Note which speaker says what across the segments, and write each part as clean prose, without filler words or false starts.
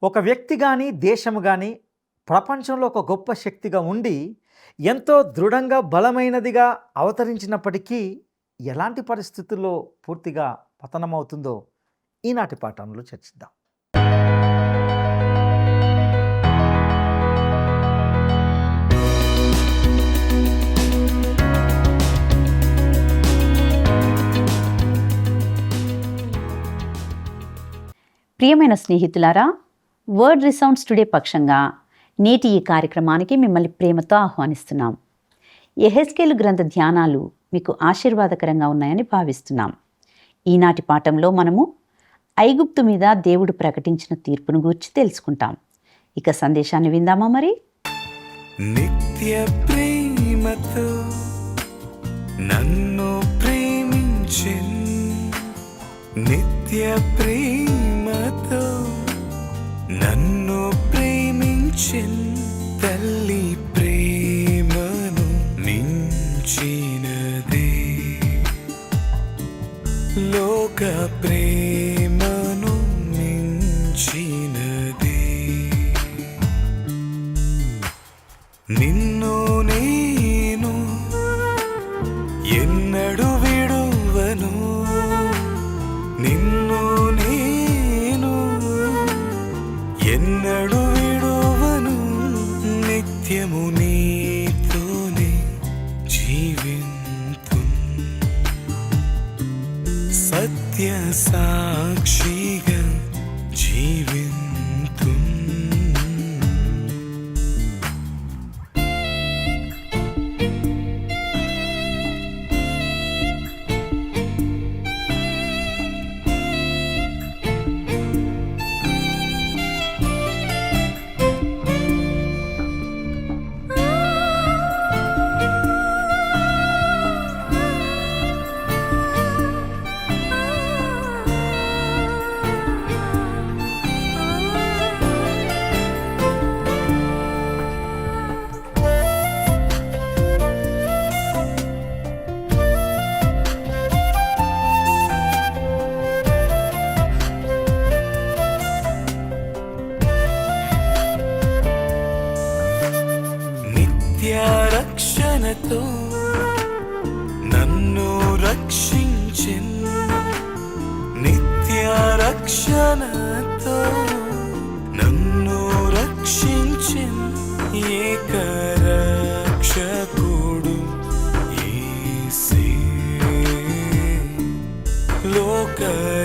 Speaker 1: ఒక వ్యక్తి కానీ దేశము కానీ ప్రపంచంలో ఒక గొప్ప శక్తిగా ఉండి ఎంతో దృఢంగా బలమైనదిగా అవతరించినప్పటికీ ఎలాంటి పరిస్థితుల్లో పూర్తిగా పతనమవుతుందో ఈనాటి పాఠంలో చర్చిద్దాం.
Speaker 2: ప్రియమైన స్నేహితులారా, వర్డ్ రిసౌండ్స్ టుడే పక్షంగా నేటి ఈ కార్యక్రమానికి మిమ్మల్ని ప్రేమతో ఆహ్వానిస్తున్నాం. యెహెజ్కేలు గ్రంథ ధ్యానాలు మీకు ఆశీర్వాదకరంగా ఉన్నాయని భావిస్తున్నాం. ఈనాటి పాఠంలో మనము ఐగుప్తు మీద దేవుడు ప్రకటించిన తీర్పును గూర్చి తెలుసుకుంటాం. ఇక సందేశాన్ని విందామా మరి?
Speaker 3: నిత్య ప్రేమతో నన్ను ప్రేమించెన్, నిత్య ప్రేమతో నన్ను ప్రేమించెన్, తల్లి ప్రేమను మించినదే, లోక ప్రేమను మించినదే. నిన్ను నేను ఎన్నడు విడువను, నిన్ను నేను ఎన్నడు విడువను, నిత్యము నీతోనే జీవింతు, సత్య సాక్షిగా జీవింతు. రక్షణతో నన్ను రక్షించెన్, నిత్య రక్షణతో నన్ను రక్షించెన్, ఏక రక్షకుడు యేసే, లోక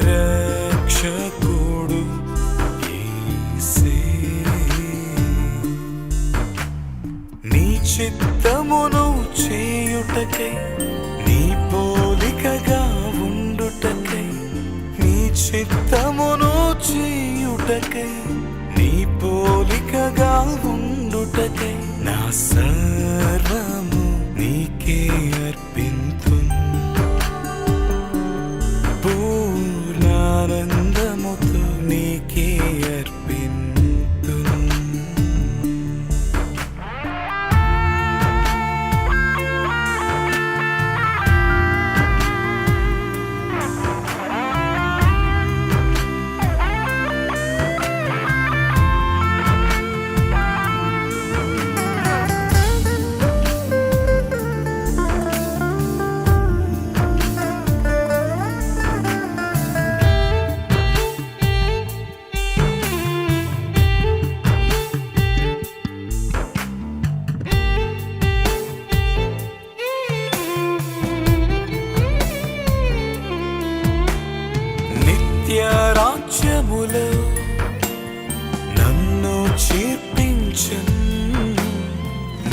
Speaker 3: రక్షకుడు యేసే. నీ చిత్తమును చేయుటకై, నీ పోలికగా ఉండుటకై, నీ చిత్తమును చేయుటకై, నీ పోలికగా ఉండుటకై, నా సర్వము నీకే అర్పింతు, పూర్ణానందముతో నీకే అర్పింతు. రాజ్యములో నన్ను చేర్పించన్,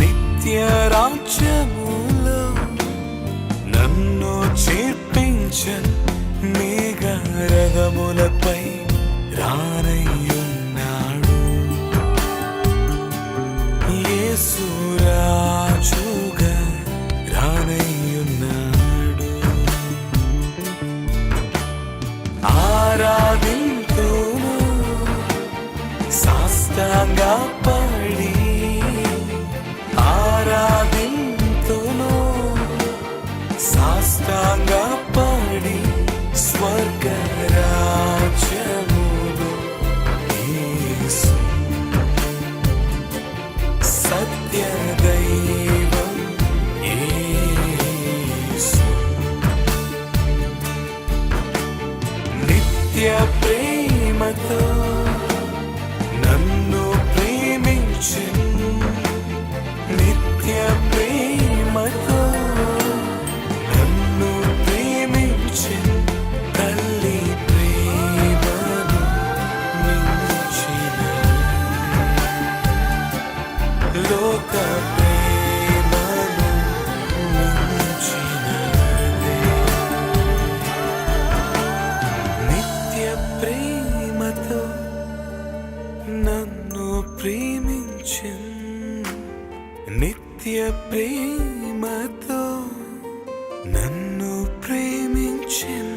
Speaker 3: నిత్య రాజ్యములో నన్ను చేర్పించన్, మేఘరథములపై రానయ్యున్నాడు, యేసు రాజుగా రానయ్యున్నాడు. ఆరాధింతును సాష్టాంగపడి, ఆరాధింతును స్వర్గరాజ్యములో ప్రేమను మించినదే. నిత్య ప్రేమతో నన్ను ప్రేమించెను, నిత్య ప్రేమతో నన్ను ప్రేమించెను.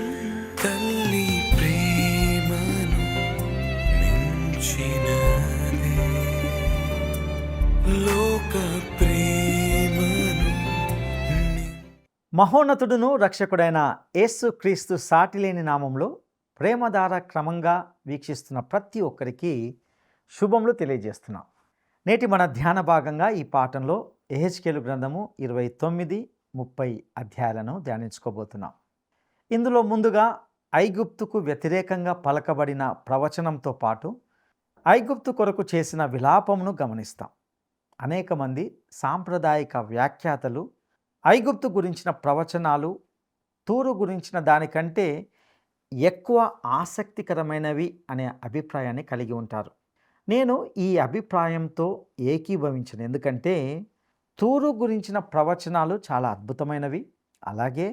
Speaker 3: తల్లి ప్రేమను మించినదే, లోక ప్రేమను
Speaker 1: మహోన్నతుడును రక్షకుడైన యేసుక్రీస్తు సాటిలేని నామంలో ప్రేమధార క్రమంగా వీక్షిస్తున్న ప్రతి ఒక్కరికి శుభములు తెలియజేస్తున్నాం. నేటి మన ధ్యాన భాగంగా ఈ పాఠంలో యెహెజ్కేలు గ్రంథము 29-30 అధ్యాయాలను ధ్యానించుకోబోతున్నాం. ఇందులో ముందుగా ఐగుప్తుకు వ్యతిరేకంగా పలకబడిన ప్రవచనంతో పాటు ఐగుప్తు కొరకు చేసిన విలాపమును గమనిస్తాం. అనేక మంది సాంప్రదాయిక వ్యాఖ్యాతలు ఐగుప్తు గురించిన ప్రవచనాలు తూరు గురించిన దానికంటే ఎక్కువ ఆసక్తికరమైనవి అనే అభిప్రాయాన్ని కలిగి ఉంటారు. నేను ఈ అభిప్రాయంతో ఏకీభవించను. ఎందుకంటే తూరు గురించిన ప్రవచనాలు చాలా అద్భుతమైనవి, అలాగే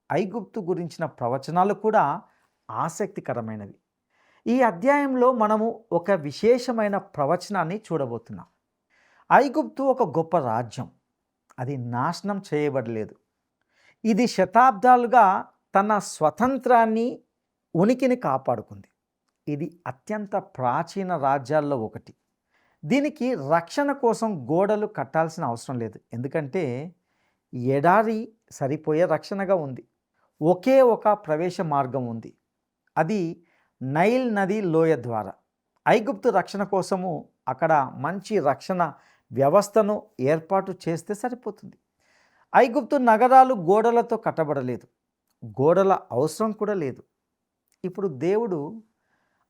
Speaker 1: ఐగుప్తు గురించిన ప్రవచనాలు కూడా ఆసక్తికరమైనవి. ఈ అధ్యాయంలో మనము ఒక విశేషమైన ప్రవచనాన్ని చూడబోతున్నాం. ఐగుప్తు ఒక గొప్ప రాజ్యం, అది నాశనం చేయబడలేదు. ఇది శతాబ్దాలుగా తన స్వతంత్రాన్ని ఉనికిని కాపాడుకుంది. ఇది అత్యంత ప్రాచీన రాజ్యాల్లో ఒకటి. దీనికి రక్షణ కోసం గోడలు కట్టాల్సిన అవసరం లేదు, ఎందుకంటే ఎడారి సరిపోయే రక్షణగా ఉంది. ఒకే ఒక ప్రవేశ మార్గం ఉంది, అది నైల్ నది లోయ ద్వారా. ఐగుప్తు రక్షణ కోసము అక్కడ మంచి రక్షణ వ్యవస్థను ఏర్పాటు చేస్తే సరిపోతుంది. ఐగుప్తు నగరాలు గోడలతో కట్టబడలేదు, గోడల అవసరం కూడా లేదు. ఇప్పుడు దేవుడు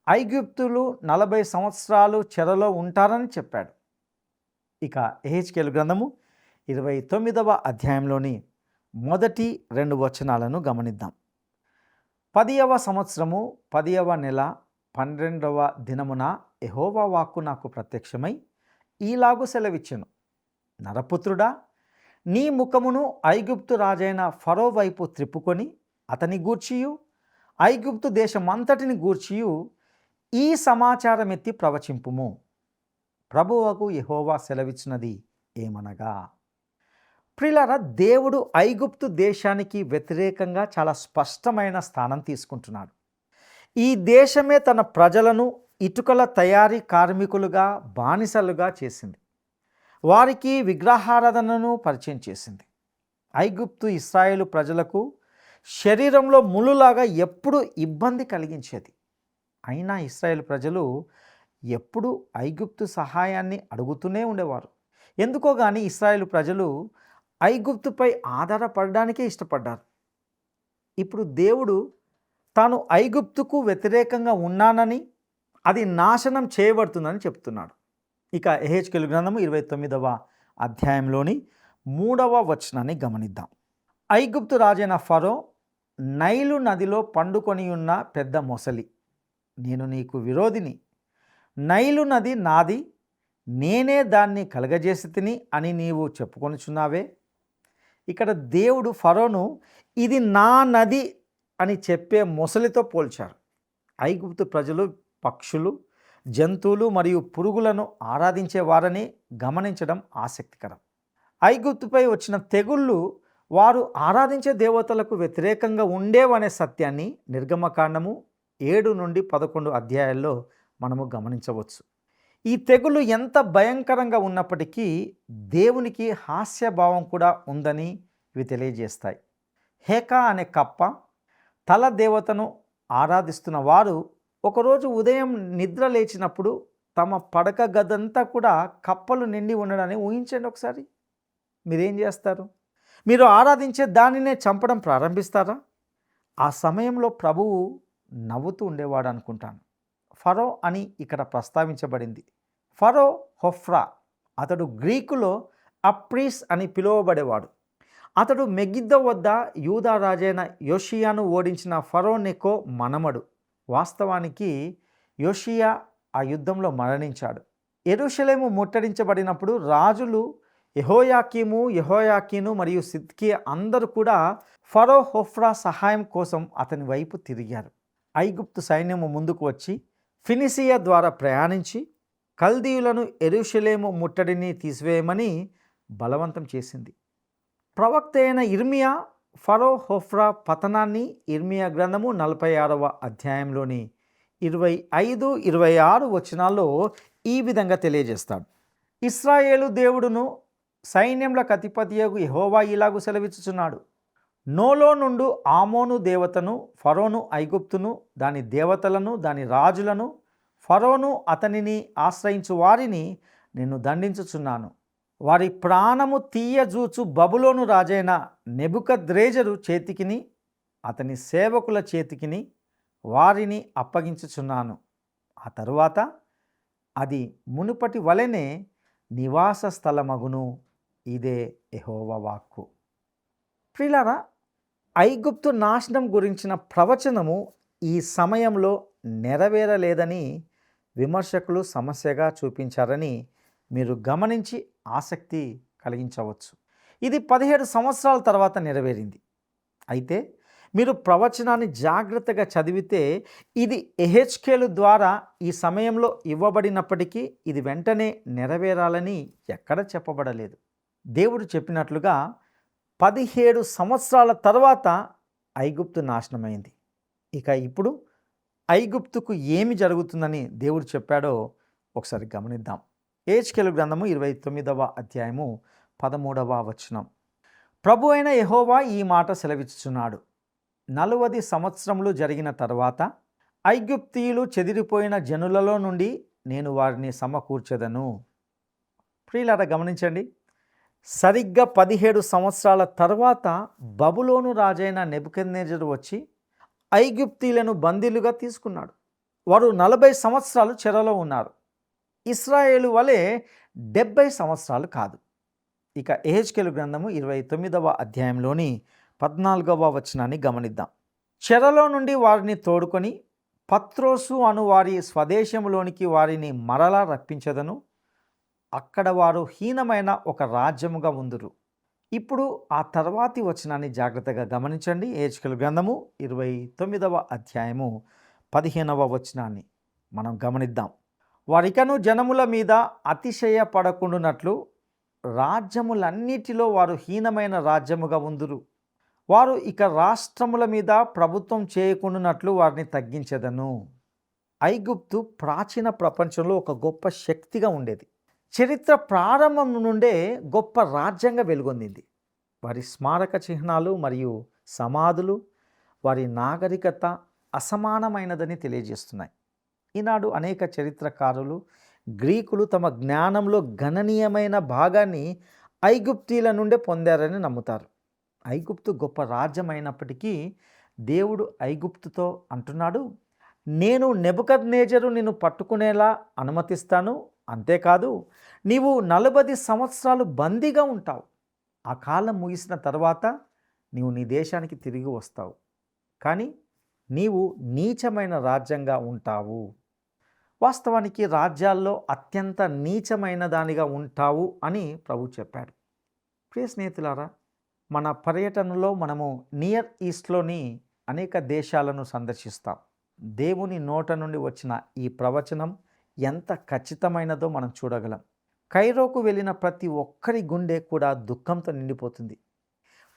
Speaker 1: ఐగుప్తులు 40 సంవత్సరాలు చెరలో ఉంటారని చెప్పాడు. ఇక యెహెజ్కేలు గ్రంథము 29వ అధ్యాయంలోని మొదటి 2 వచనాలను గమనిద్దాం. 10వ సంవత్సరము 10వ నెల 12వ దినమున యెహోవా వాక్కు నాకు ప్రత్యక్షమై ఈలాగు సెలవిచ్చెను, నరపుత్రుడా, నీ ముఖమును ఐగుప్తు రాజైన ఫరో వైపు త్రిప్పుకొని అతని గూర్చియు ఐగుప్తు దేశమంతటిని గూర్చియు ఈ సమాచారం ఎత్తి ప్రవచింపుము. ప్రభువగు యెహోవా సెలవిచ్చినది ఏమనగా. ప్రియులారా, దేవుడు ఐగుప్తు దేశానికి వ్యతిరేకంగా చాలా స్పష్టమైన స్థానం తీసుకుంటున్నాడు. ఈ దేశమే తన ప్రజలను ఇటుకల తయారీ కార్మికులుగా, బానిసలుగా చేసింది. వారికి విగ్రహారాధనను పరిచయం చేసింది. ఐగుప్తు ఇశ్రాయేలు ప్రజలకు శరీరంలో ముళ్ళులాగా ఎప్పుడు ఇబ్బంది కలిగించేది. అయినా ఇశ్రాయేలు ప్రజలు ఎప్పుడు ఐగుప్తు సహాయాన్ని అడుగుతూనే ఉండేవారు. ఎందుకో కానీ ఇశ్రాయేలు ప్రజలు ఐగుప్తుపై ఆధారపడడానికే ఇష్టపడ్డారు. ఇప్పుడు దేవుడు తాను ఐగుప్తుకు వ్యతిరేకంగా ఉన్నానని, అది నాశనం చేయబడుతుందని చెప్తున్నాడు. ఇక యెహెజ్కేలు గ్రంథము 29వ అధ్యాయంలోని 3వ వచనాన్ని గమనిద్దాం. ఐగుప్తు రాజైన ఫరో, నైలు నదిలో పండుకొని ఉన్న పెద్ద మొసలి, నేను నీకు విరోధిని. నైలు నది నాది, నేనే దాన్ని కలగజేసి తిని అని నీవు చెప్పుకొనుచున్నావే. ఇక్కడ దేవుడు ఫరోను ఇది నా నది అని చెప్పే మొసలితో పోల్చారు. ఐగుప్తు ప్రజలు పక్షులు, జంతువులు మరియు పురుగులను ఆరాధించేవారని గమనించడం ఆసక్తికరం. ఐగుప్తుపై వచ్చిన తెగుళ్ళు వారు ఆరాధించే దేవతలకు వ్యతిరేకంగా ఉండేవనే సత్యాన్ని నిర్గమకాండము 7-11 అధ్యాయాల్లో మనము గమనించవచ్చు. ఈ తెగులు ఎంత భయంకరంగా ఉన్నప్పటికీ దేవునికి హాస్యభావం కూడా ఉందని ఇవి తెలియజేస్తాయి. హేకా అనే కప్ప తల దేవతను ఆరాధిస్తున్న వారు ఒకరోజు ఉదయం నిద్ర లేచినప్పుడు తమ పడక గదంతా కూడా కప్పలు నిండి ఉండడాన్ని ఊహించండి ఒకసారి. మీరేం చేస్తారు? మీరు ఆరాధించే దానినే చంపడం ప్రారంభిస్తారా? ఆ సమయంలో ప్రభువు నవ్వుతూ ఉండేవాడు అనుకుంటాను. ఫరో అని ఇక్కడ ప్రస్తావించబడింది. ఫరో హోఫ్రా, అతడు గ్రీకులో అప్రీస్ అని పిలువబడేవాడు. అతడు మెగిద్దో వద్ద యూదా రాజైన యోషియాను ఓడించిన ఫరో నెకో మనమడు. వాస్తవానికి యోషియా ఆ యుద్ధంలో మరణించాడు. యెరూషలేము ముట్టడించబడినప్పుడు రాజులు యెహోయాకీను మరియు సిద్కియా అందరూ కూడా ఫరో హోఫ్రా సహాయం కోసం అతని వైపు తిరిగారు. ఐగుప్తు సైన్యము ముందుకు వచ్చి ఫినిసియా ద్వారా ప్రయాణించి కల్దీయులను యెరూషలేము ముట్టడిని తీసివేయమని బలవంతం చేసింది. ప్రవక్త అయిన ఇర్మియా ఫరో హోఫ్రా పతనాన్ని ఇర్మియా గ్రంథము 46వ అధ్యాయంలోని 25-26 వచనాల్లో ఈ విధంగా తెలియజేస్తాడు. ఇశ్రాయేలు దేవుడును సైన్యములకు అధిపతియగు యెహోవా ఇలాగు సెలవిచ్చుచున్నాడు. నోలో నుండు ఆమోను దేవతను, ఫరోను ఐగుప్తును, దాని దేవతలను, దాని రాజులను, ఫరోను అతనిని ఆశ్రయించు వారిని నేను దండించుచున్నాను. వారి ప్రాణము తీయజూచు బబులోను రాజైన నెబుకద్రేజరు చేతికిని అతని సేవకుల చేతికిని వారిని అప్పగించుచున్నాను. ఆ తరువాత అది మునుపటి వలెనే నివాస స్థలమగును. ఇదే యెహోవా వాక్కు. ప్రియులారా, ఐగుప్తు నాశనం గురించిన ప్రవచనము ఈ సమయంలో నెరవేరలేదని విమర్శకులు సమస్యగా చూపించారని మీరు గమనించి ఆసక్తి కలిగించవచ్చు. ఇది 17 సంవత్సరాల తర్వాత నెరవేరింది. అయితే మీరు ప్రవచనాన్ని జాగ్రత్తగా చదివితే ఇది యెహెజ్కేలు ద్వారా ఈ సమయంలో ఇవ్వబడినప్పటికీ ఇది వెంటనే నెరవేరాలని ఎక్కడ చెప్పబడలేదు. దేవుడు చెప్పినట్లుగా 17 సంవత్సరాల తర్వాత ఐగుప్తు నాశనమైంది. ఇక ఇప్పుడు ఐగుప్తుకు ఏమి జరుగుతుందని దేవుడు చెప్పాడో ఒకసారి గమనిద్దాం. యెహెజ్కేలు గ్రంథము 29వ అధ్యాయము 13వ వచనం. ప్రభు అయిన యెహోవా ఈ మాట సెలవిచ్చుచున్నాడు. 40 సంవత్సరములు జరిగిన తర్వాత ఐగుప్తీయులు చెదిరిపోయిన జనులలో నుండి నేను వారిని సమకూర్చెదను. ప్రియులారా, గమనించండి. సరిగ్గా 17 సంవత్సరాల తర్వాత బబులోను రాజైన నెబుకద్నెజరు వచ్చి ఐగుప్తీయులను బందీలుగా తీసుకున్నాడు. వారు 40 సంవత్సరాలు చెరలో ఉన్నారు. ఇశ్రాయేలు వలె 70 సంవత్సరాలు కాదు. ఇక యెహెజ్కేలు గ్రంథము 29వ అధ్యాయంలోని 14వ వచనాన్ని గమనిద్దాం. చెరలో నుండి వారిని తోడుకొని పత్రోసు అను వారి స్వదేశంలోనికి వారిని మరలా రప్పించదను. అక్కడ వారు హీనమైన ఒక రాజ్యముగా ఉందురు. ఇప్పుడు ఆ తర్వాతి వచనాన్ని జాగ్రత్తగా గమనించండి. యెహెజ్కేలు గ్రంథము 29వ అధ్యాయము 15వ వచనాన్ని మనం గమనిద్దాం. వారికను జనముల మీద అతిశయపడకుండునట్లు రాజ్యములన్నిటిలో వారు హీనమైన రాజ్యముగా ఉందురు. వారు ఇక రాష్ట్రముల మీద ప్రభుత్వం చేయకుండానట్లు వారిని తగ్గించెదను. ఐగుప్తు ప్రాచీన ప్రపంచంలో ఒక గొప్ప శక్తిగా ఉండేది. చరిత్ర ప్రారంభం నుండే గొప్ప రాజ్యంగా వెలుగొందింది. వారి స్మారక చిహ్నాలు మరియు సమాధులు వారి నాగరికత అసమానమైనదని తెలియజేస్తున్నాయి. ఈనాడు అనేక చరిత్రకారులు గ్రీకులు తమ జ్ఞానంలో గణనీయమైన భాగాన్ని ఐగుప్తీల నుండే పొందారని నమ్ముతారు. ఐగుప్తు గొప్ప రాజ్యమైనప్పటికీ దేవుడు ఐగుప్తుతో అంటున్నాడు, నేను నెబుకద్నెజరు నిన్ను పట్టుకునేలా అనుమతిస్తాను. అంతేకాదు, నీవు 40 సంవత్సరాలు బందీగా ఉంటావు. ఆ కాలం ముగిసిన తర్వాత నీవు నీ దేశానికి తిరిగి వస్తావు. కానీ నీవు నీచమైన రాజ్యంగా ఉంటావు. వాస్తవానికి రాజ్యాల్లో అత్యంత నీచమైన దానిగా ఉంటావు అని ప్రభు చెప్పాడు. ప్రియ స్నేహితులారా, మన పర్యటనలో మనము నియర్ ఈస్ట్లోని అనేక దేశాలను సందర్శిస్తాం. దేవుని నోట నుండి వచ్చిన ఈ ప్రవచనం ఎంత ఖచ్చితమైనదో మనం చూడగలం. కైరోకు వెళ్ళిన ప్రతి ఒక్కరి గుండె కూడా దుఃఖంతో నిండిపోతుంది.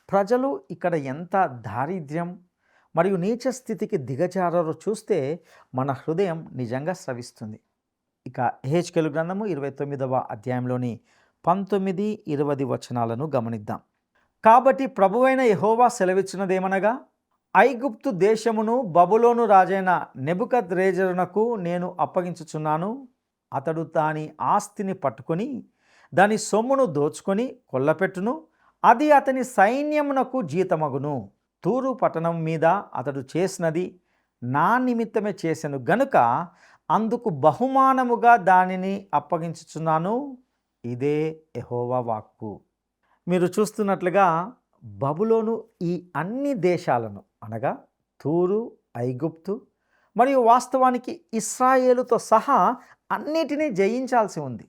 Speaker 1: ప్రజలు ఇక్కడ ఎంత దారిద్ర్యం మరియు నీచ స్థితికి దిగజారో చూస్తే మన హృదయం నిజంగా స్రవిస్తుంది. ఇక యెహెజ్కేలు గ్రంథము 29వ అధ్యాయంలోని 19-20 వచనాలను గమనిద్దాం. కాబట్టి ప్రభువైన యెహోవా సెలవిచ్చినదేమనగా, ఐగుప్తు దేశమును బబులోను రాజైన నెబుకద్నెజరునకు నేను అప్పగించుచున్నాను. అతడు దాని ఆస్తిని పట్టుకొని దాని సొమ్మును దోచుకొని కొల్లపెట్టును. అది అతని సైన్యమునకు జీతమగును. తూరు పట్టణం మీద అతడు చేసినది నా నిమిత్తమే చేసెను గనుక అందుకు బహుమానముగా దానిని అప్పగించుచున్నాను. ఇదే యెహోవా వాక్కు. మీరు చూస్తున్నట్లుగా బబులోను ఈ అన్ని దేశాలను అనగా తూరు, ఐగుప్తు మరియు వాస్తవానికి ఇశ్రాయేలుతో సహా అన్నిటినీ జయించాల్సి ఉంది.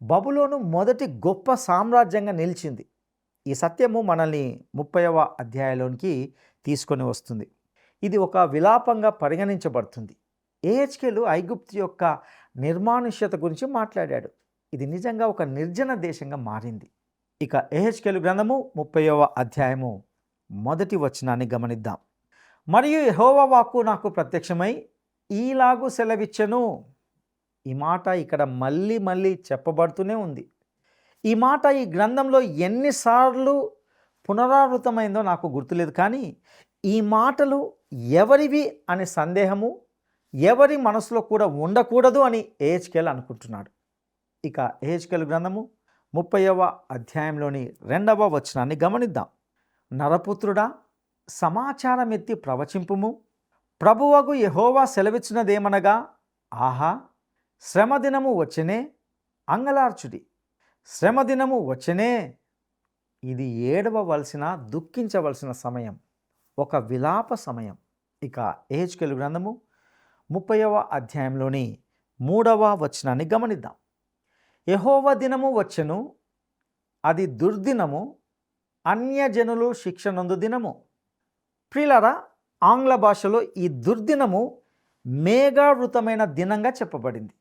Speaker 1: బబులోను మొదటి గొప్ప సామ్రాజ్యంగా నిలిచింది. ఈ సత్యము మనల్ని 30వ అధ్యాయంలోనికి తీసుకొని వస్తుంది. ఇది ఒక విలాపంగా పరిగణించబడుతుంది. ఏహెచ్కేలు ఐగుప్తు యొక్క నిర్మానుష్యత గురించి మాట్లాడాడు. ఇది నిజంగా ఒక నిర్జన దేశంగా మారింది. ఇక ఏహెచ్కేలు గ్రంథము 30వ అధ్యాయము మొదటి వచనాన్ని గమనిద్దాం. మరియు యెహోవా వాక్కు నాకు ప్రత్యక్షమై ఈలాగు సెలవిచ్చెను. ఈ మాట ఇక్కడ మళ్ళీ మళ్ళీ చెప్పబడుతూనే ఉంది. ఈ మాట ఈ గ్రంథంలో ఎన్నిసార్లు పునరావృతమైందో నాకు గుర్తులేదు, కానీ ఈ మాటలు ఎవరివి అనే సందేహము ఎవరి మనసులో కూడా ఉండకూడదు అని ఏహెచ్కేలు అనుకుంటున్నాడు. ఇక ఏహెచ్కేలు గ్రంథము 30వ అధ్యాయంలోని 2వ వచనాన్ని గమనిద్దాం. నరపుత్రుడా, సమాచారం ఎత్తి ప్రవచింపుము. ప్రభువగు యెహోవా సెలవిచ్చినదేమనగా, ఆహా, శ్రమదినము వచ్చెనే, అంగలార్చుడి. శ్రమదినము వచ్చెనే, ఇది ఏడవవలసిన దుఃఖించవలసిన సమయం, ఒక విలాప సమయం. ఇక ఏహెచ్కేలు గ్రంథము 30వ అధ్యాయంలోని 3వ వచనాన్ని గమనిద్దాం. యెహోవా దినము వచ్చెను, అది దుర్దినము, అన్యజనులు శిక్ష నొందు దినము. ప్రియులారా, ఆంగ్ల భాషలో ఈ దుర్దినము మేఘావృతమైన దినంగా చెప్పబడింది.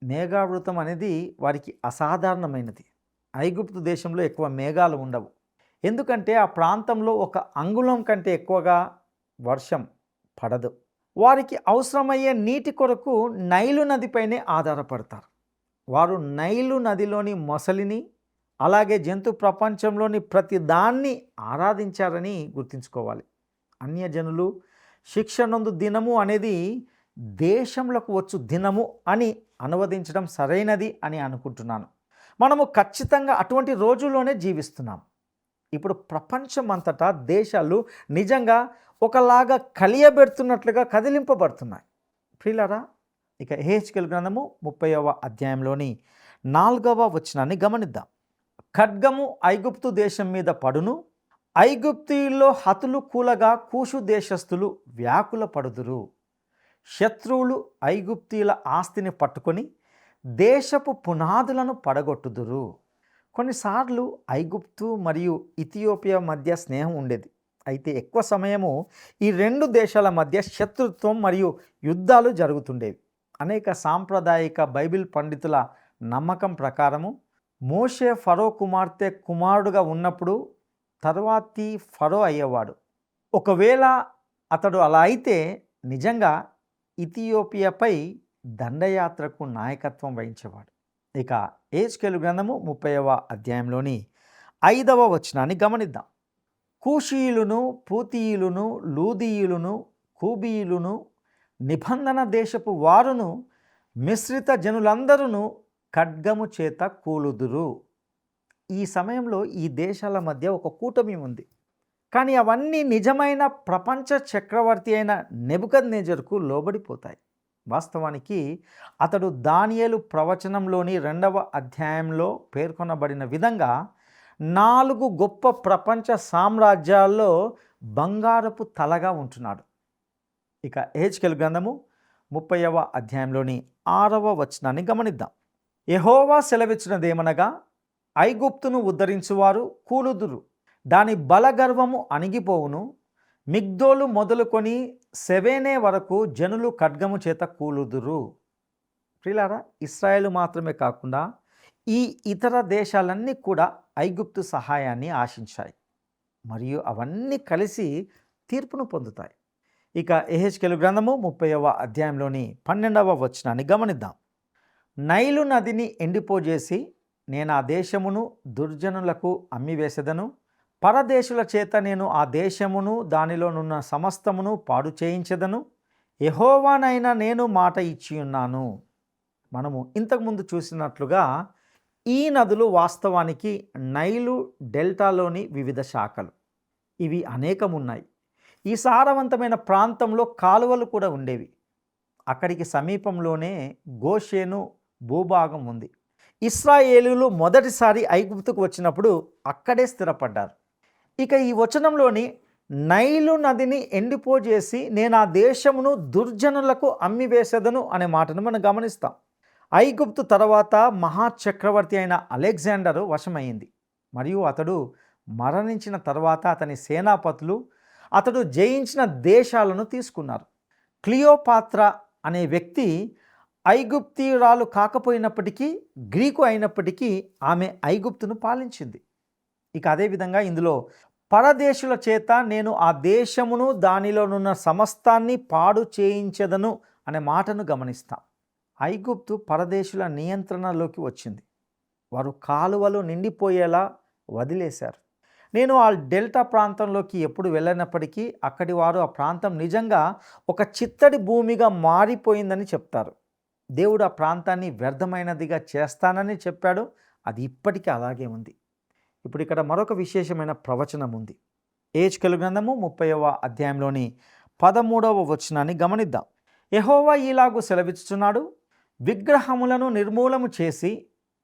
Speaker 1: మేఘావృతం అనేది వారికి అసాధారణమైనది. ఐగుప్తు దేశంలో ఎక్కువ మేఘాలు ఉండవు. ఎందుకంటే ఆ ప్రాంతంలో ఒక అంగుళం కంటే ఎక్కువగా వర్షం పడదు. వారికి అవసరమయ్యే నీటి కొరకు నైలు నదిపైనే ఆధారపడతారు. వారు నైలు నదిలోని మొసలిని, అలాగే జంతు ప్రపంచంలోని ప్రతి దాన్ని ఆరాధించారని గుర్తుంచుకోవాలి. అన్యజనులు శిక్ష నొందు దినము అనేది దేశంలోకి వచ్చు దినము అని అనువదించడం సరైనది అని అనుకుంటున్నాను. మనము ఖచ్చితంగా అటువంటి రోజుల్లోనే జీవిస్తున్నాం. ఇప్పుడు ప్రపంచమంతటా దేశాలు నిజంగా ఒకలాగా కలియబెడుతున్నట్లుగా కదిలింపబడుతున్నాయి. ప్రియులారా, ఇక ఏహెచ్కేలు గ్రంథము 30వ అధ్యాయంలోని 4వ వచనాన్ని గమనిద్దాం. ఖడ్గము ఐగుప్తు దేశం మీద పడును, ఐగుప్తీయుల్లో హతులు కూలగా కూషు దేశస్థులు వ్యాకుల పడుదురు. శత్రువులు ఐగుప్తీయుల ఆస్తిని పట్టుకొని దేశపు పునాదులను పడగొట్టుదురు. కొన్నిసార్లు ఐగుప్తు మరియు ఇథియోపియా మధ్య స్నేహం ఉండేది. అయితే ఎక్కువ సమయము ఈ రెండు దేశాల మధ్య శత్రుత్వం మరియు యుద్ధాలు జరుగుతుండేవి. అనేక సాంప్రదాయిక బైబిల్ పండితుల నమ్మకం ప్రకారము మోషే ఫరో కుమార్తె కుమారుడుగా ఉన్నప్పుడు తర్వాతి ఫరో అయ్యేవాడు. ఒకవేళ అతడు అలా అయితే నిజంగా ఇథియోపియాపై దండయాత్రకు నాయకత్వం వహించేవాడు. ఇక ఏహెచ్కేలు గ్రంథము 30వ అధ్యాయంలోని 5వ వచనాన్ని గమనిద్దాం. కూషీయులను, పూతీయులను, లూదీయులను, కూబీయులను, నిబంధన దేశపు వారును, మిశ్రిత జనులందరూ ఖడ్గము చేత కూలుదురు. ఈ సమయంలో ఈ దేశాల మధ్య ఒక కూటమి ఉంది. కానీ అవన్నీ నిజమైన ప్రపంచ చక్రవర్తి అయిన నెబుకద్నెజరుకు లోబడిపోతాయి. వాస్తవానికి అతడు దానియేలు ప్రవచనంలోని 2వ అధ్యాయంలో పేర్కొనబడిన విధంగా 4 గొప్ప ప్రపంచ సామ్రాజ్యాల్లో బంగారపు తలగా ఉంటున్నాడు. ఇక ఏహెచ్కేలు గ్రంథము 30వ అధ్యాయంలోని 6వ వచనాన్ని గమనిద్దాం. యెహోవా సెలవిచ్చినదేమనగా, ఐగుప్తును ఉద్ధరించువారు కూలుదురు, దాని బలగర్వము అణిగిపోవును. మిగ్దోలు మొదలుకొని సెవేనే వరకు జనులు ఖడ్గము చేత కూలుదురు. ప్రియులారా, ఇశ్రాయేలు మాత్రమే కాకుండా ఈ ఇతర దేశాలన్నీ కూడా ఐగుప్తు సహాయాన్ని ఆశించాయి మరియు అవన్నీ కలిసి తీర్పును పొందుతాయి. ఇక ఏహెచ్కేలు గ్రంథము 30వ అధ్యాయంలోని 12వ వచనాన్ని గమనిద్దాం. నైలు నదిని ఎండిపోజేసి నేను ఆ దేశమును దుర్జనులకు అమ్మివేసెదను. పరదేశుల చేత నేను ఆ దేశమును దానిలోనున్న సమస్తమును పాడు చేయించెదను. యెహోవానైనా నేను మాట ఇచ్చి ఉన్నాను. మనము ఇంతకుముందు చూసినట్లుగా ఈ నదులు వాస్తవానికి నైలు డెల్టాలోని వివిధ శాఖలు. ఇవి అనేకమున్నాయి. ఈ సారవంతమైన ప్రాంతంలో కాలువలు కూడా ఉండేవి. అక్కడికి సమీపంలోనే గోషేను భూభాగం ఉంది. ఇశ్రాయేలీయులు మొదటిసారి ఐగుప్తుకు వచ్చినప్పుడు అక్కడే స్థిరపడ్డారు. ఇక ఈ వచనంలోని నైలు నదిని ఎండిపోజేసి నేను ఆ దేశమును దుర్జనులకు అమ్మివేసేదను అనే మాటను మనం గమనిస్తాం. ఐగుప్తు తర్వాత మహాచక్రవర్తి అయిన అలెగ్జాండరు వశమైంది మరియు అతడు మరణించిన తర్వాత అతని సేనాపతులు అతడు జయించిన దేశాలను తీసుకున్నారు. క్లియోపాత్ర అనే వ్యక్తి ఐగుప్తీయురాలు కాకపోయినప్పటికీ గ్రీకు అయినప్పటికీ ఆమె ఐగుప్తును పాలించింది. ఇక అదేవిధంగా ఇందులో పరదేశుల చేత నేను ఆ దేశమును దానిలోనున్న సమస్తాన్ని పాడు చేయించెదను అనే మాటను గమనిస్తాం. ఐగుప్తు పరదేశుల నియంత్రణలోకి వచ్చింది. వారు కాలువలు నిండిపోయేలా వదిలేశారు. నేను ఆ డెల్టా ప్రాంతంలోకి ఎప్పుడు వెళ్ళినప్పటికీ అక్కడి వారు ఆ ప్రాంతం నిజంగా ఒక చిత్తడి భూమిగా మారిపోయిందని చెప్తారు. దేవుడు ఆ ప్రాంతాన్ని వ్యర్థమైనదిగా చేస్తానని చెప్పాడు. అది ఇప్పటికీ అలాగే ఉంది. ఇప్పుడు ఇక్కడ మరొక విశేషమైన ప్రవచనం ఉంది. యెహెజ్కేలు గ్రంథము 30వ అధ్యాయంలోని 13వ వచనాన్ని గమనిద్దాం. యెహోవా ఈలాగు సెలవిస్తున్నాడు, విగ్రహములను నిర్మూలము చేసి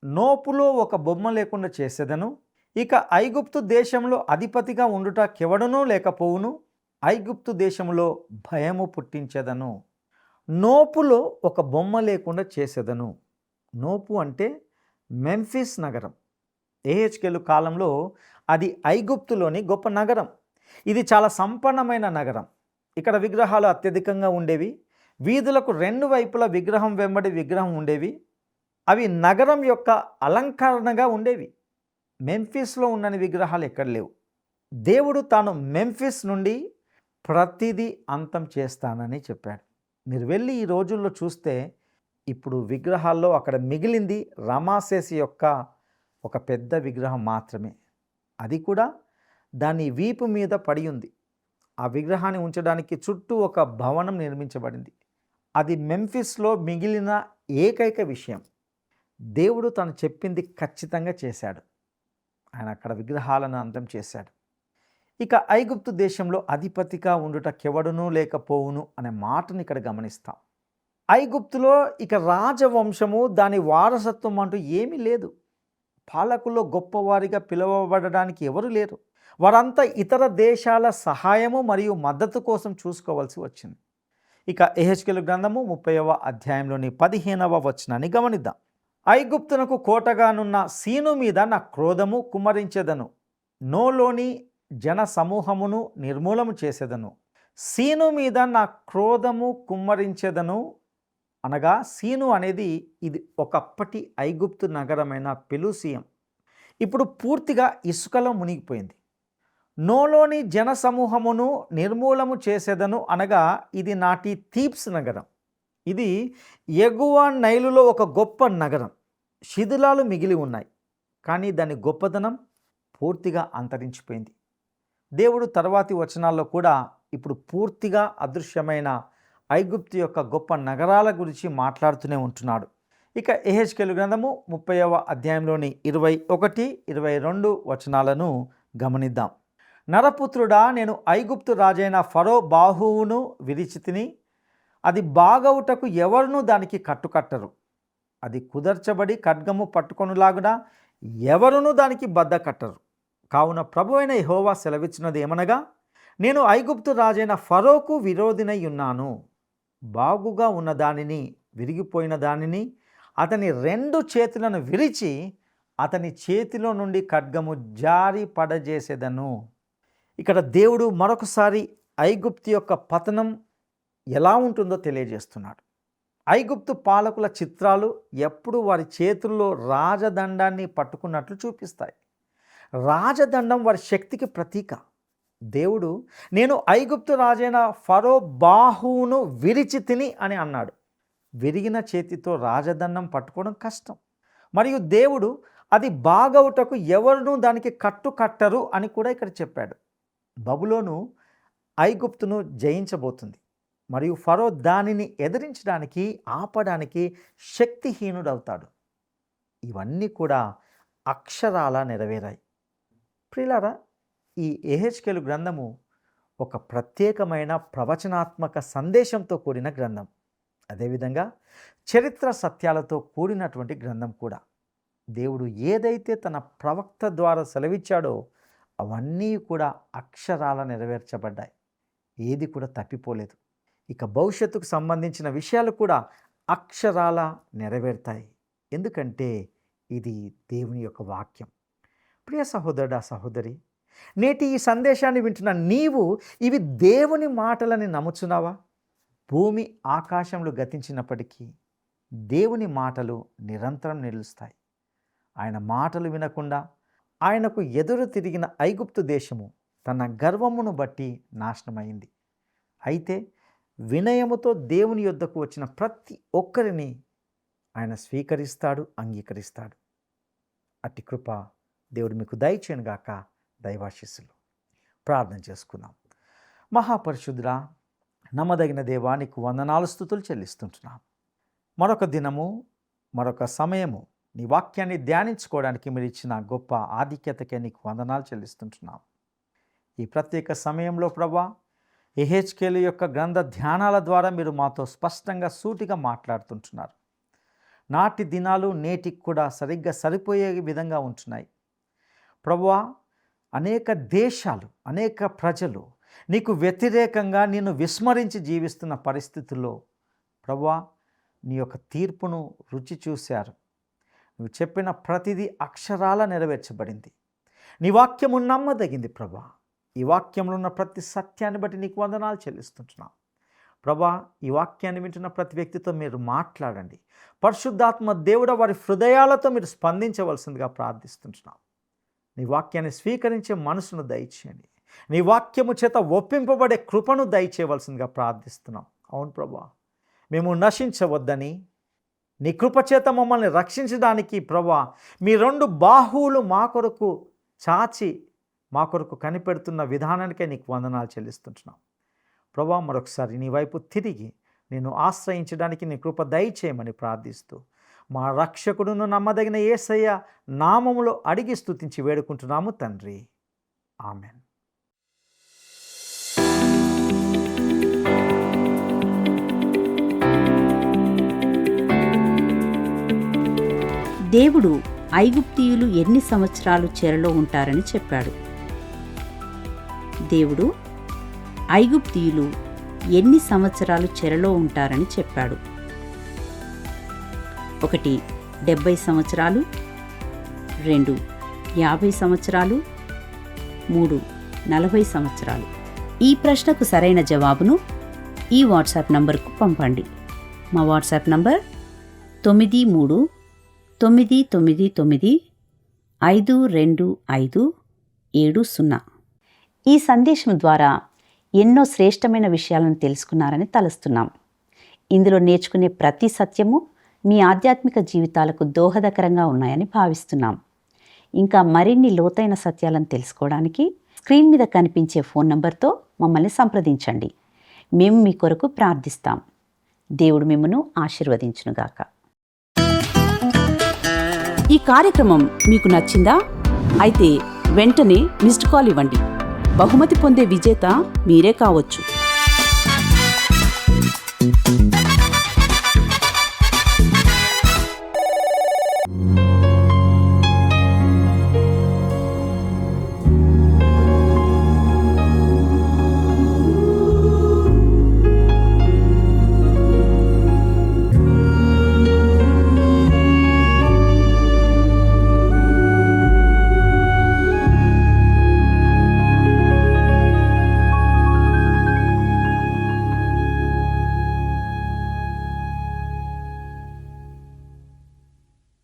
Speaker 1: నోపులో ఒక బొమ్మ లేకుండా చేసేదను. ఇక ఐగుప్తు దేశంలో అధిపతిగా ఉండుట కెవడనూ లేకపోవును. ఐగుప్తు దేశంలో భయము పుట్టించేదను. నోపులో ఒక బొమ్మ లేకుండా చేసేదను. నోపు అంటే మెంఫిస్ నగరం. యెహెజ్కేలు కాలంలో అది ఐగుప్తులోని గొప్ప నగరం. ఇది చాలా సంపన్నమైన నగరం. ఇక్కడ విగ్రహాలు అత్యధికంగా ఉండేవి. వీధులకు రెండు వైపుల విగ్రహం వెంబడి విగ్రహం ఉండేవి. అవి నగరం యొక్క అలంకరణగా ఉండేవి. మెంఫిస్లో ఉన్నని విగ్రహాలు ఎక్కడ లేవు. దేవుడు తాను మెంఫిస్ నుండి ప్రతిదీ అంతం చేస్తానని చెప్పాడు. మీరు వెళ్ళి ఈ రోజుల్లో చూస్తే ఇప్పుడు విగ్రహాల్లో అక్కడ మిగిలింది రమాసేస్ యొక్క ఒక పెద్ద విగ్రహం మాత్రమే. అది కూడా దాని వీపు మీద పడి ఉంది. ఆ విగ్రహాన్ని ఉంచడానికి చుట్టూ ఒక భవనం నిర్మించబడింది. అది మెంఫిస్లో మిగిలిన ఏకైక విషయం. దేవుడు తను చెప్పింది ఖచ్చితంగా చేశాడు. ఆయన అక్కడ విగ్రహాలను అంతం చేశాడు. ఇక ఐగుప్తు దేశంలో అధిపతిగా ఉండుట కెవడునూ లేకపోవును అనే మాటను ఇక్కడ గమనిస్తాం. ఐగుప్తులో ఇక రాజవంశము దాని వారసత్వం అంటూ ఏమీ లేదు. పాలకుల్లో గొప్పవారిగా పిలువబడడానికి ఎవరు లేరు. వారంతా ఇతర దేశాల సహాయము మరియు మద్దతు కోసం చూసుకోవాల్సి వచ్చింది. ఇక యెహెజ్కేలు గ్రంథము 30వ అధ్యాయంలోని 15వ వచనాన్ని గమనిద్దాం. ఐగుప్తునకు కోటగానున్న సీను మీద నా క్రోధము కుమ్మరించెదను. నోలోని జన సమూహమును నిర్మూలము చేసేదను. సీను మీద నా క్రోధము కుమ్మరించెదను అనగా సీను అనేది ఇది ఒకప్పటి ఐగుప్తు నగరమైన పెలుసియం. ఇప్పుడు పూర్తిగా ఇసుకలో మునిగిపోయింది. నోలోని జన సమూహమును నిర్మూలము చేసేదను అనగా ఇది నాటి థీబ్స్ నగరం. ఇది ఎగువ నైలులో ఒక గొప్ప నగరం. శిథిలాలు మిగిలి ఉన్నాయి, కానీ దాని గొప్పదనం పూర్తిగా అంతరించిపోయింది. దేవుడు తర్వాతి వచనాల్లో కూడా ఇప్పుడు పూర్తిగా అదృశ్యమైన ఐగుప్తు యొక్క గొప్ప నగరాల గురించి మాట్లాడుతూనే ఉంటున్నాడు. ఇక యెహెజ్కేలు గ్రంథము 30వ అధ్యాయంలోని 21, 22 వచనాలను గమనిద్దాం. నరపుత్రుడా, నేను ఐగుప్తు రాజైన ఫరో బాహువును విరిచితిని. అది బాగవుటకు ఎవరునూ దానికి కట్టుకట్టరు. అది కుదర్చబడి ఖడ్గము పట్టుకొనులాగున ఎవరునూ దానికి బద్ద కట్టరు. కావున ప్రభువైన యెహోవా సెలవిచ్చినది ఏమనగా, నేను ఐగుప్తు రాజైన ఫరోకు విరోధినై ఉన్నాను. బాగుగా ఉన్న దానిని, విరిగిపోయిన దానిని, అతని 2 చేతులను విరిచి అతని చేతిలో నుండి ఖడ్గము జారి పడజేసేదను. ఇక్కడ దేవుడు మరొకసారి ఐగుప్తు యొక్క పతనం ఎలా ఉంటుందో తెలియజేస్తున్నాడు. ఐగుప్తు పాలకుల చిత్రాలు ఎప్పుడు వారి చేతుల్లో రాజదండాన్ని పట్టుకున్నట్లు చూపిస్తాయి. రాజదండం వారి శక్తికి ప్రతీక. దేవుడు నేను ఐగుప్తు రాజైన ఫరో బాహువును విరిచి తిని అని అన్నాడు. విరిగిన చేతితో రాజదండం పట్టుకోవడం కష్టం. మరియు దేవుడు అది బాగవుటకు ఎవరునూ దానికి కట్టరు అని కూడా ఇక్కడ చెప్పాడు. బబులోను ఐగుప్తును జయించబోతుంది మరియు ఫరో దానిని ఎదిరించడానికి, ఆపడానికి శక్తిహీనుడవుతాడు. ఇవన్నీ కూడా అక్షరాల నెరవేరాయి. ప్రియులారా, ఈ యెహెజ్కేలు గ్రంథము ఒక ప్రత్యేకమైన ప్రవచనాత్మక సందేశంతో కూడిన గ్రంథం. అదేవిధంగా చరిత్ర సత్యాలతో కూడినటువంటి గ్రంథం కూడా. దేవుడు ఏదైతే తన ప్రవక్త ద్వారా సెలవిచ్చాడో అవన్నీ కూడా అక్షరాల నెరవేర్చబడ్డాయి. ఏది కూడా తప్పిపోలేదు. ఇక భవిష్యత్తుకు సంబంధించిన విషయాలు కూడా అక్షరాల నెరవేరుతాయి. ఎందుకంటే ఇది దేవుని యొక్క వాక్యం. ప్రియ సహోదరుడా, సహోదరి, నేటి ఈ సందేశాన్ని వింటున్న నీవు ఇవి దేవుని మాటలని నమ్ముచున్నావా? భూమి ఆకాశంలో గతించినప్పటికీ దేవుని మాటలు నిరంతరం నిలుస్తాయి. ఆయన మాటలు వినకుండా ఆయనకు ఎదురు తిరిగిన ఐగుప్తు దేశము తన గర్వమును బట్టి నాశనమైంది. అయితే వినయముతో దేవుని యొద్దకు వచ్చిన ప్రతి ఒక్కరిని ఆయన స్వీకరిస్తాడు, అంగీకరిస్తాడు. అట్టి కృప దేవుడు మీకు దయచేయనుగాక. దైవాశీస్సులు. ప్రార్థన చేసుకుందాం. మహాపరిశుద్ధుడా, నమ్మదగిన దేవా, నీకు వందనాలు, స్తుతులు చెల్లిస్తుంటున్నాం. మరొక దినము, మరొక సమయము నీ వాక్యాన్ని ధ్యానించుకోవడానికి మీరు ఇచ్చిన గొప్ప ఆధిక్యతకే నీకు వందనాలు చెల్లిస్తుంటున్నాం. ఈ ప్రత్యేక సమయంలో ప్రభా, యెహెజ్కేలు యొక్క గ్రంథ ధ్యానాల ద్వారా మీరు మాతో స్పష్టంగా సూటిగా మాట్లాడుతుంటున్నారు. నాటి దినాలు నేటికి కూడా సరిగ్గా సరిపోయే విధంగా ఉంటున్నాయి. ప్రభువా, అనేక దేశాలు, అనేక ప్రజలు నీకు వ్యతిరేకంగా నిన్ను విస్మరించి జీవిస్తున్న పరిస్థితుల్లో ప్రభువా, నీ యొక్క తీర్పును రుచి చూశారు. నువ్వు చెప్పిన ప్రతిదీ అక్షరాల నెరవేర్చబడింది. నీ వాక్యము నమ్మదగింది ప్రభా. ఈ వాక్యంలో ఉన్న ప్రతి సత్యాన్ని బట్టి నీకు వందనాలు చెల్లిస్తుంటున్నాం. ప్రభా, ఈ వాక్యాన్ని వింటున్న ప్రతి వ్యక్తితో మీరు మాట్లాడండి. పరిశుద్ధాత్మ దేవుడ వారి హృదయాలతో మీరు స్పందించవలసిందిగా ప్రార్థిస్తుంటున్నాం. నీ వాక్యాన్ని స్వీకరించే మనసును దయచేయండి. నీ వాక్యము చేత ఒప్పింపబడే కృపను దయచేయవలసిందిగా ప్రార్థిస్తున్నాం. అవును ప్రభా, మేము నశించవద్దని, నీ కృప చేత మమ్మల్ని రక్షించడానికి ప్రభా మీ 2 బాహువులు మా కొరకు చాచి మా కొరకు కనిపెడుతున్న విధానానికే నీకు వందనాలు చెల్లిస్తుంటున్నాం. ప్రభా, మరొకసారి నీ వైపు తిరిగి నేను ఆశ్రయించడానికి నీ కృప దయచేయమని ప్రార్థిస్తూ మా రక్షకుడును నమ్మదగిన యేసయ్య నామములో అడిగి స్తుతించి వేడుకుంటున్నాము తండ్రి. ఆమెన్.
Speaker 2: దేవుడు ఐగుప్తీయులు ఎన్ని సంవత్సరాలు చెరలో ఉంటారని చెప్పాడు. దేవుడు ఐగుప్తీయులు ఎన్ని సంవత్సరాలు చెరలో ఉంటారని చెప్పాడు. 1 70 సంవత్సరాలు, 2 50 సంవత్సరాలు, 3 40 సంవత్సరాలు. ఈ ప్రశ్నకు సరైన జవాబును ఈ వాట్సాప్ నంబర్కు పంపండి. మా వాట్సాప్ నంబర్ 9399952570. ఈ సందేశం ద్వారా ఎన్నో శ్రేష్టమైన విషయాలను తెలుసుకున్నారని తలుస్తున్నాం. ఇందులో నేర్చుకునే ప్రతి సత్యము మీ ఆధ్యాత్మిక జీవితాలకు దోహదకరంగా ఉన్నాయని భావిస్తున్నాం. ఇంకా మరిన్ని లోతైన సత్యాలను తెలుసుకోవడానికి స్క్రీన్ మీద కనిపించే ఫోన్ నంబర్తో మమ్మల్ని సంప్రదించండి. మేము మీ కొరకు ప్రార్థిస్తాం. దేవుడు మిమ్మను ఆశీర్వదించునుగాక. ఈ కార్యక్రమం మీకు నచ్చిందా? అయితే వెంటనే మిస్డ్ కాల్ ఇవ్వండి. బహుమతి పొందే విజేత మీరే కావచ్చు.